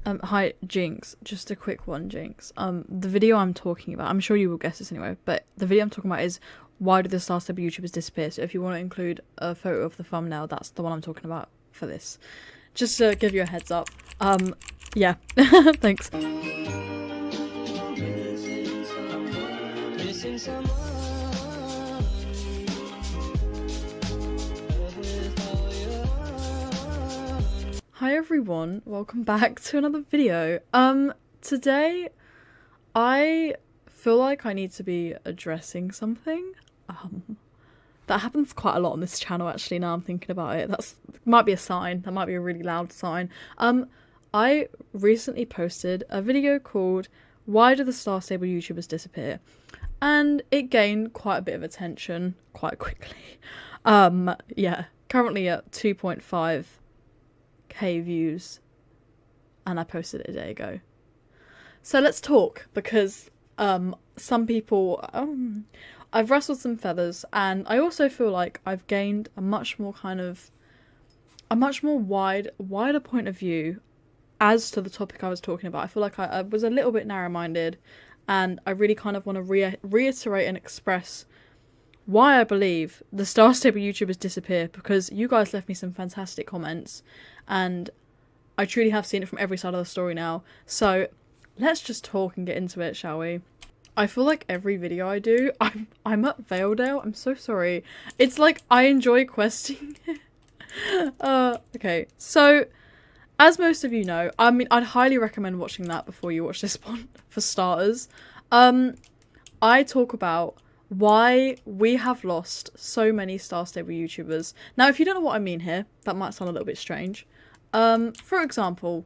Hi, Jinx. Just a quick one, Jinx. The video I'm talking about, I'm sure you will guess this anyway, but the video I'm talking about is why did the Star Stable YouTubers disappear? So if you want to include a photo of the thumbnail, that's the one I'm talking about for this. Just to give you a heads up. Yeah. Thanks. Hi everyone, welcome back to another video. Today I feel like I need to be addressing something. That happens quite a lot on this channel actually, now I'm thinking about it. That might be a sign, that might be a really loud sign. I recently posted a video called Why Do the Star Stable YouTubers Disappear? And it gained quite a bit of attention quite quickly. Yeah, currently at 2.5k views, and I posted it a day ago. So let's talk, because some people, I've rustled some feathers, and I also feel like I've gained a much more wider point of view as to the topic I was talking about. I feel like I was a little bit narrow-minded, and I really kind of want to reiterate and express why I believe the Star Stable YouTubers disappear, because you guys left me some fantastic comments, and I truly have seen it from every side of the story now. So let's just talk and get into it, shall we? I feel like every video I do, I'm at Valedale. I'm so sorry. It's like I enjoy questing. Okay, so as most of you know, I mean, I'd highly recommend watching that before you watch this one, for starters. I talk about why we have lost so many Star Stable YouTubers. Now, if you don't know what I mean here, that might sound a little bit strange. For example,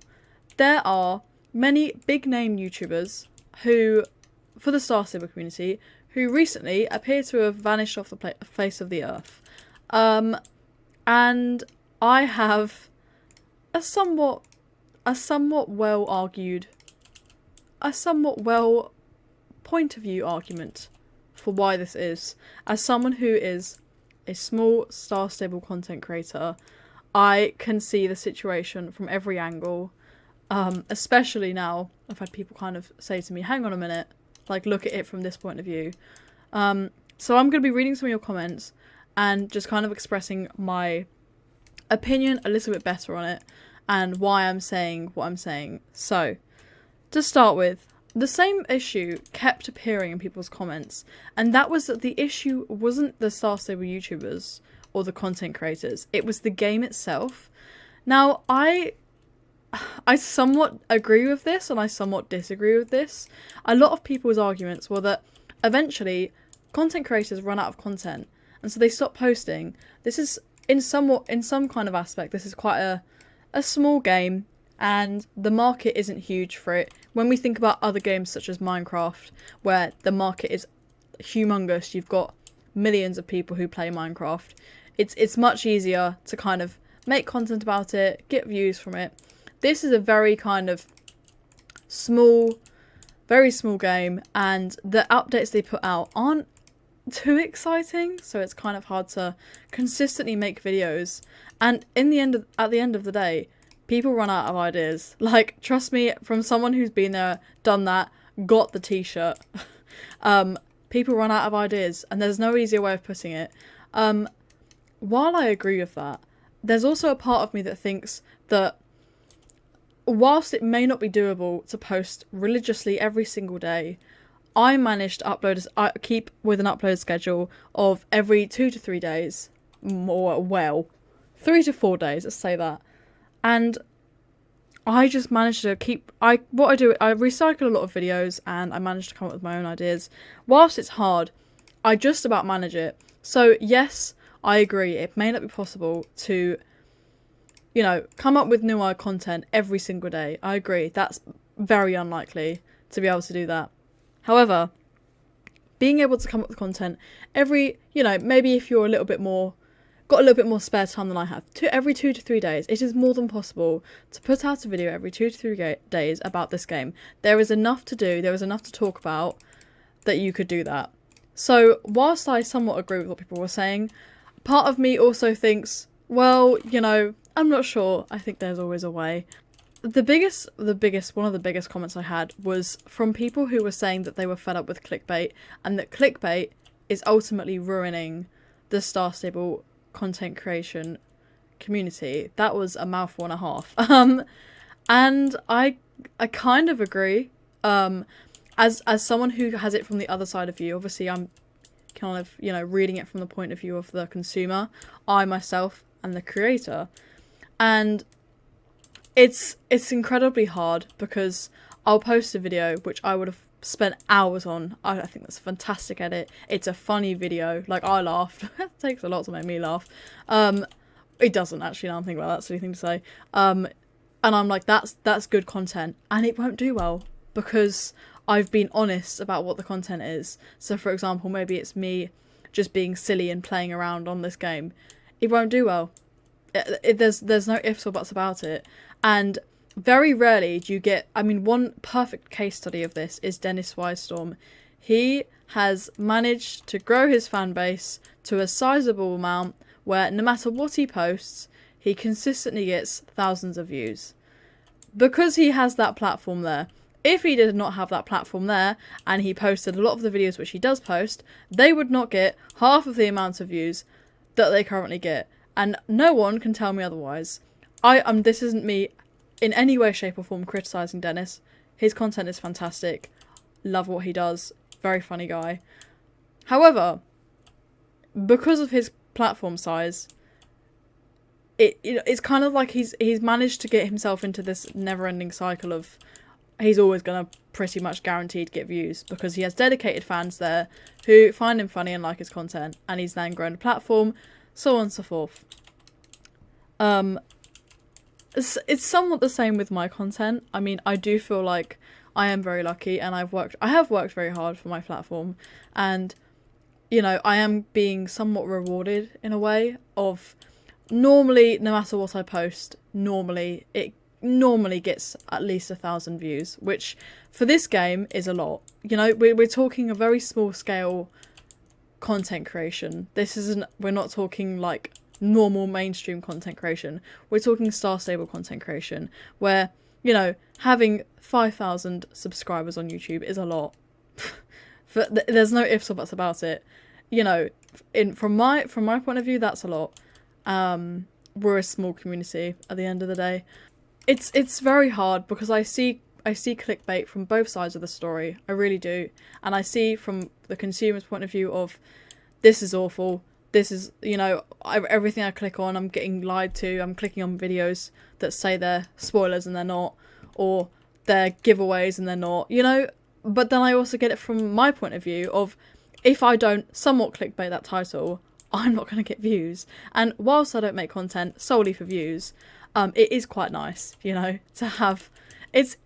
there are many big name YouTubers who, for the Star Stable community, who recently appear to have vanished off the face of the earth. And I have a somewhat well point of view argument for why this is. As someone who is a small Star Stable content creator, I can see the situation from every angle, especially now I've had people kind of say to me, hang on a minute, like look at it from this point of view. So I'm going to be reading some of your comments and just kind of expressing my opinion a little bit better on it and why I'm saying what I'm saying. So, to start with, the same issue kept appearing in people's comments, and that was that the issue wasn't the Star Stable YouTubers or the content creators, it was the game itself. Now, I somewhat agree with this and I somewhat disagree with this. A lot of people's arguments were that eventually content creators run out of content, and so they stop posting. This is in some kind of aspect, this is quite a small game, and the market isn't huge for it. When we think about other games such as Minecraft, where the market is humongous, you've got millions of people who play Minecraft, it's much easier to kind of make content about it, get views from it. This is a very kind of very small game, and the updates they put out aren't too exciting, so it's kind of hard to consistently make videos. And at the end of the day, people run out of ideas. Like, trust me, from someone who's been there, done that, got the t-shirt. People run out of ideas, and there's no easier way of putting it. While I agree with that, there's also a part of me that thinks that whilst it may not be doable to post religiously every single day, I managed to keep with an upload schedule of every 2 to 3 days, or well, 3 to 4 days, let's say that. And I just managed to keep, I recycle a lot of videos, and I managed to come up with my own ideas. Whilst it's hard, I just about manage it. So yes, I agree, it may not be possible to, you know, come up with new content every single day. I agree, that's very unlikely to be able to do that. However, being able to come up with content every, you know, maybe if you're got a little bit more spare time than I have, every 2 to 3 days, it is more than possible to put out a video every 2 to 3 days about this game. There is enough to do, there is enough to talk about, that you could do that. So, whilst I somewhat agree with what people were saying, part of me also thinks, well, you know, I'm not sure, I think there's always a way. one of the biggest comments I had was from people who were saying that they were fed up with clickbait, and that clickbait is ultimately ruining the Star Stable content creation community. That was a mouthful and a half. And I kind of agree. As someone who has it from the other side of view, obviously I'm kind of, reading it from the point of view of the consumer. I myself am the creator. And it's incredibly hard because I'll post a video which I would have spent hours on. I think that's a fantastic edit. It's a funny video. Like, I laughed. It takes a lot to make me laugh. It doesn't actually, now I'm thinking about that silly thing to say. And I'm like, that's good content. And it won't do well because I've been honest about what the content is. So for example, maybe it's me just being silly and playing around on this game. It won't do well. There's no ifs or buts about it. And very rarely do you get, one perfect case study of this is Dennis Wisestorm. He has managed to grow his fan base to a sizable amount where no matter what he posts, he consistently gets thousands of views. Because he has that platform there. If he did not have that platform there, and he posted a lot of the videos which he does post, they would not get half of the amount of views that they currently get. And no one can tell me otherwise. This isn't me in any way, shape or form criticising Dennis. His content is fantastic. Love what he does. Very funny guy. However, because of his platform size, it's kind of like he's managed to get himself into this never-ending cycle of he's always going to pretty much guaranteed get views because he has dedicated fans there who find him funny and like his content, and he's then grown a platform, so on and so forth. It's somewhat the same with my content. I do feel like I am very lucky, and I have worked very hard for my platform, and I am being somewhat rewarded in a way of normally, no matter what I post, it normally gets at least 1,000 views, which for this game is a lot. We're talking a very small scale content creation. We're not talking like normal mainstream content creation. We're talking Star Stable content creation where, having 5,000 subscribers on YouTube is a lot. There's no ifs or buts about it. From my point of view, that's a lot. We're a small community at the end of the day. It's very hard because I see clickbait from both sides of the story. I really do. And I see from the consumer's point of view of, this is awful. This is, everything I click on, I'm getting lied to. I'm clicking on videos that say they're spoilers and they're not, or they're giveaways and they're not, But then I also get it from my point of view of, if I don't somewhat clickbait that title, I'm not going to get views. And whilst I don't make content solely for views, it is quite nice, to have. It's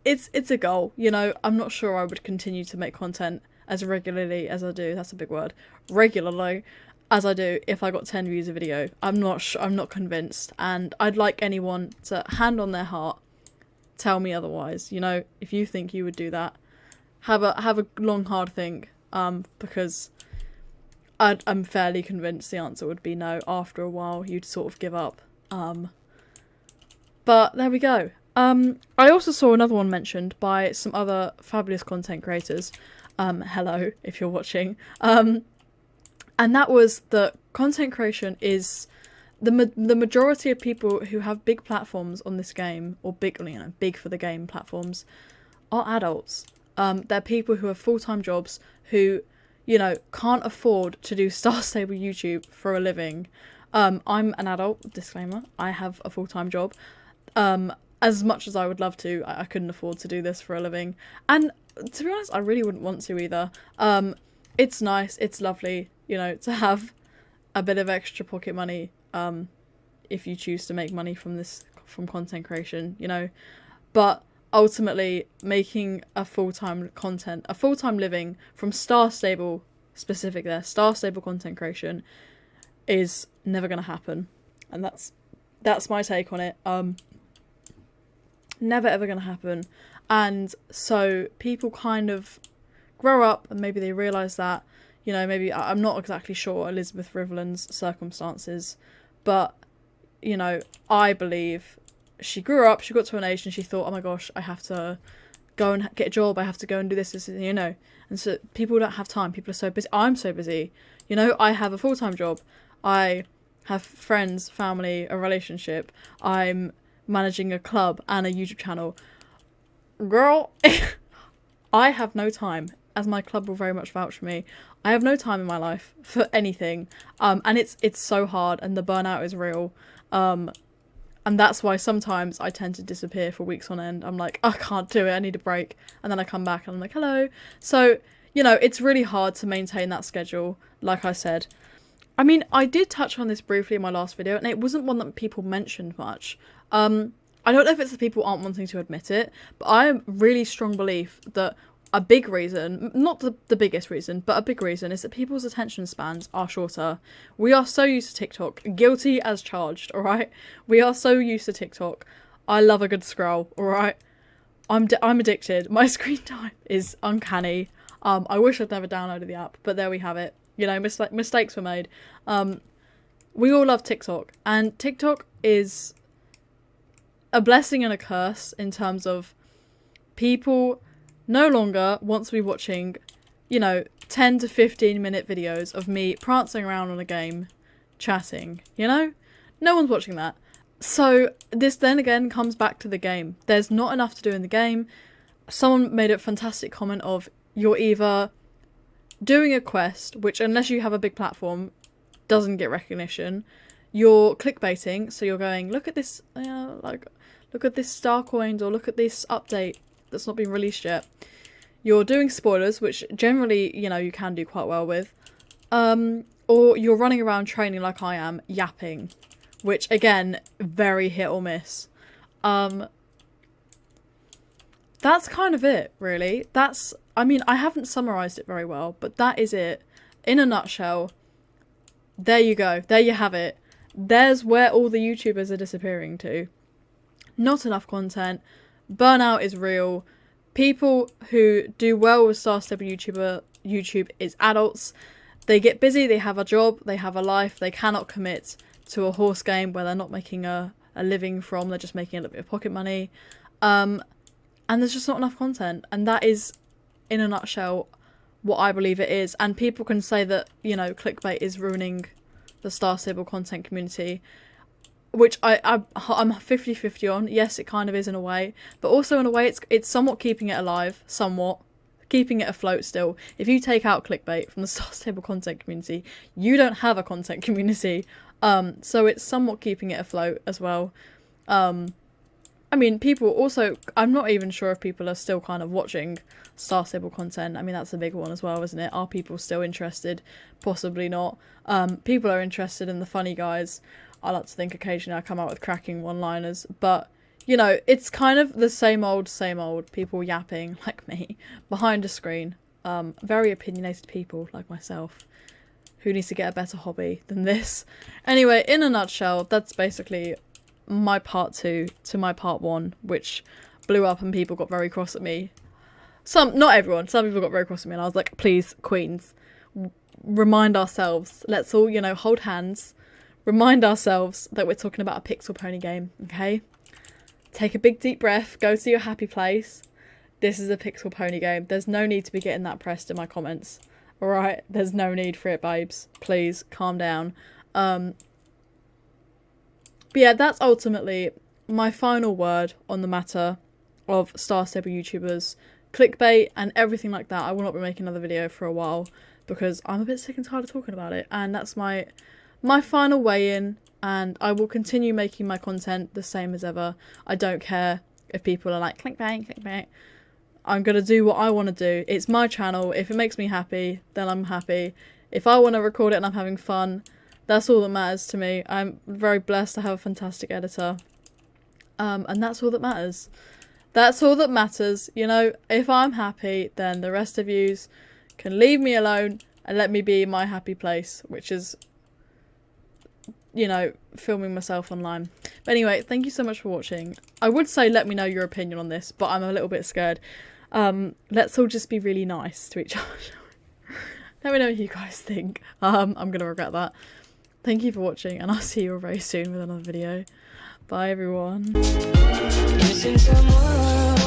a goal, I'm not sure I would continue to make content as regularly as I do. That's a big word. Regularly as I do if I got 10 views a video. I'm not convinced, and I'd like anyone to, hand on their heart, tell me otherwise. If you think you would do that, have a long hard think, because I'm fairly convinced the answer would be no. After a while you'd sort of give up. But there we go. I also saw another one mentioned by some other fabulous content creators. Hello, if you're watching. And that was that content creation is the majority of people who have big platforms on this game, or big for the game platforms, are adults. They're people who have full-time jobs who, can't afford to do Star Stable YouTube for a living. I'm an adult, disclaimer. I have a full-time job. As much as I would love to, I couldn't afford to do this for a living. And to be honest, I really wouldn't want to either. It's nice, it's lovely, to have a bit of extra pocket money, if you choose to make money from content creation, But ultimately, making a full-time living from Star Stable, Star Stable content creation, is never going to happen. And that's my take on it. Never ever going to happen. And so people kind of grow up and maybe they realise that, maybe, I'm not exactly sure Elizabeth Riverland's circumstances, but, I believe she grew up, she got to an age and she thought, oh my gosh, I have to go and get a job, I have to go and do this, you know. And so people don't have time, people are so busy. I'm so busy, you know. I have a full-time job, I have friends, family, a relationship, I'm managing a club and a YouTube channel. Girl, I have no time, as my club will very much vouch for me. I have no time in my life for anything, and it's so hard, and the burnout is real, and that's why sometimes I tend to disappear for weeks on end. I'm like, I can't do it, I need a break, and then I come back and I'm like, hello. So, you know, it's really hard to maintain that schedule, like I said. I mean, I did touch on this briefly in my last video, and it wasn't one that people mentioned much. I don't know if it's that people aren't wanting to admit it, but I am really strong belief that a big reason, not the biggest reason, but a big reason is that people's attention spans are shorter. We are so used to TikTok, guilty as charged, alright? We are so used to TikTok. I love a good scroll, alright? I'm addicted. My screen time is uncanny. I wish I'd never downloaded the app, but there we have it. You know, mistakes were made. We all love TikTok, and TikTok is a blessing and a curse in terms of people no longer want to be watching, you know, 10 to 15 minute videos of me prancing around on a game, chatting, you know? No one's watching that. So this then again comes back to the game. There's not enough to do in the game. Someone made a fantastic comment of, you're either doing a quest, which unless you have a big platform, doesn't get recognition. You're clickbaiting, so you're going, look at this, look at this star coins, or look at this update that's not been released yet. You're doing spoilers, which generally, you know, you can do quite well with. Or you're running around training like I am, yapping, which again, very hit or miss. That's kind of it, really. I mean, I haven't summarised it very well, but that is it. In a nutshell, there you go. There you have it. There's where all the YouTubers are disappearing to. Not enough content. Burnout is real. People who do well with Star Stable YouTube is adults. They get busy, they have a job, they have a life, they cannot commit to a horse game where they're not making a living from, they're just making a little bit of pocket money. And there's just not enough content. And that is, in a nutshell, what I believe it is. And people can say that, you know, clickbait is ruining the Star Stable content community, which I'm 50-50 on. Yes, it kind of is in a way, but also in a way it's somewhat keeping it alive, somewhat keeping it afloat still. If you take out clickbait from the Star Stable content community, you don't have a content community. So it's somewhat keeping it afloat as well. I mean, people also, I'm not even sure if people are still kind of watching Star Stable content. I mean, that's a big one as well, isn't it? Are people still interested? Possibly not. People are interested in the funny guys. I like to think occasionally I come out with cracking one-liners, but, you know, it's kind of the same old people yapping, like me, behind a screen. Very opinionated people, like myself, who needs to get a better hobby than this. Anyway, in a nutshell, that's basically my part 2 to my part 1, which blew up and people got very cross at me. Not everyone, some people got very cross at me, and I was like, please, queens, remind ourselves, let's all, you know, hold hands, remind ourselves that we're talking about a pixel pony game, okay? Take a big deep breath, go to your happy place. This is a pixel pony game. There's no need to be getting that pressed in my comments, alright? There's no need for it, babes. Please, calm down. But yeah, that's ultimately my final word on the matter of Star Stable YouTubers, clickbait and everything like that. I will not be making another video for a while because I'm a bit sick and tired of talking about it, and that's my final weigh in, and I will continue making my content the same as ever. I don't care if people are like, clickbait. I'm going to do what I want to do. It's my channel. If it makes me happy, then I'm happy. If I want to record it and I'm having fun, that's all that matters to me. I'm very blessed to have a fantastic editor. And that's all that matters. That's all that matters. You know, if I'm happy, then the rest of yous can leave me alone and let me be in my happy place, which is, you know, filming myself online. But anyway, thank you so much for watching. I would say let me know your opinion on this, but I'm a little bit scared. Let's all just be really nice to each other. Let me know what you guys think. I'm gonna regret that. Thank you for watching, and I'll see you all very soon with another video. Bye everyone. Missing someone.